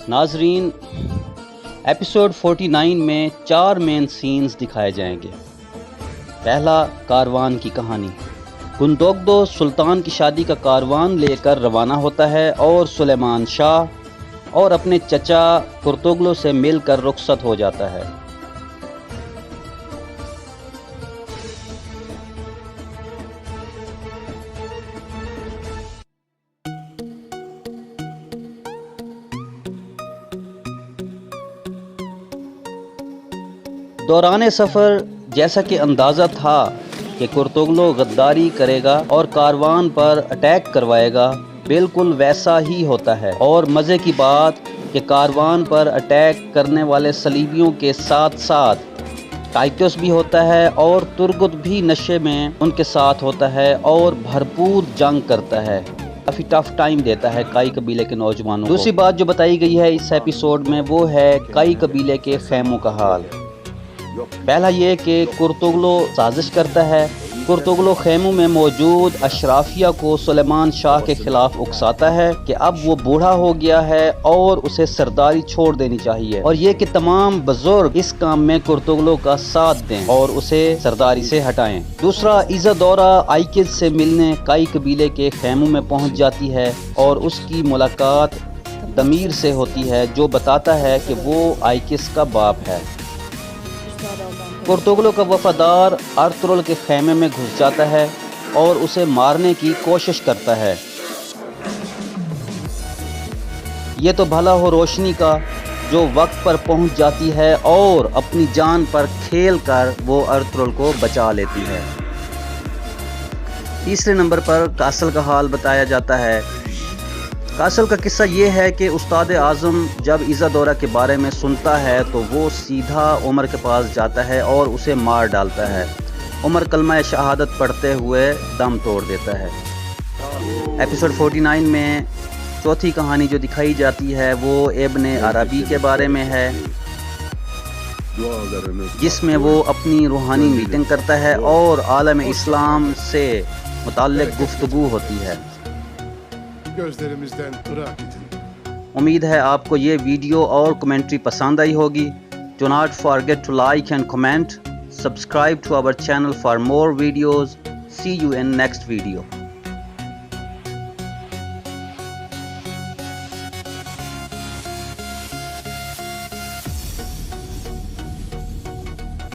ناظرین، ایپیسوڈ 49 میں 4 مین سینز دکھائے جائیں گے۔ پہلا، کاروان کی کہانی۔ گندوگدو سلطان کی شادی کا کاروان لے کر روانہ ہوتا ہے اور سلیمان شاہ اور اپنے چچا کرتوگلو سے مل کر رخصت ہو جاتا ہے۔ دوران سفر جیسا کہ اندازہ تھا کہ کرتوگلو غداری کرے گا اور کاروان پر اٹیک کروائے گا، بالکل ویسا ہی ہوتا ہے۔ اور مزے کی بات کہ کاروان پر اٹیک کرنے والے صلیبیوں کے ساتھ ساتھ ٹائٹس بھی ہوتا ہے اور ترگت بھی نشے میں ان کے ساتھ ہوتا ہے اور بھرپور جنگ کرتا ہے، کافی ٹف ٹائم دیتا ہے کائی قبیلے کے نوجوانوں کو۔ دوسری بات جو بتائی گئی ہے اس ایپیسوڈ میں وہ ہے کائی قبیلے کے خیموں کا حال۔ پہلا یہ کہ کرتوگلو سازش کرتا ہے۔ کرتوگلو خیموں میں موجود اشرافیہ کو سلیمان شاہ کے خلاف اکساتا ہے کہ اب وہ بوڑھا ہو گیا ہے اور اسے سرداری چھوڑ دینی چاہیے، اور یہ کہ تمام بزرگ اس کام میں کرتوگلو کا ساتھ دیں اور اسے سرداری سے ہٹائیں۔ دوسرا، ایزادورا آئیکز سے ملنے کائی قبیلے کے خیموں میں پہنچ جاتی ہے اور اس کی ملاقات دمیر سے ہوتی ہے جو بتاتا ہے کہ وہ آئیکز کا باپ ہے۔ کرتوگلو کا وفادار ارطغرل کے خیمے میں گھس جاتا ہے اور اسے مارنے کی کوشش کرتا ہے۔ یہ تو بھلا ہو روشنی کا جو وقت پر پہنچ جاتی ہے اور اپنی جان پر کھیل کر وہ ارطغرل کو بچا لیتی ہے۔ تیسرے نمبر پر کاسل کا حال بتایا جاتا ہے۔ کاسل کا قصہ یہ ہے کہ استاد اعظم جب ایزادورا کے بارے میں سنتا ہے تو وہ سیدھا عمر کے پاس جاتا ہے اور اسے مار ڈالتا ہے۔ عمر کلمہ شہادت پڑھتے ہوئے دم توڑ دیتا ہے۔ ایپیسوڈ 49 میں چوتھی کہانی جو دکھائی جاتی ہے وہ ابن عربی کے بارے میں ہے، جس میں وہ اپنی روحانی میٹنگ کرتا ہے اور عالم اسلام سے متعلق گفتگو ہوتی ہے۔ امید ہے آپ کو یہ ویڈیو اور کمنٹری پسند آئی ہوگی۔ Do not forget to like and comment. Subscribe to our channel for more videos. See you in next video.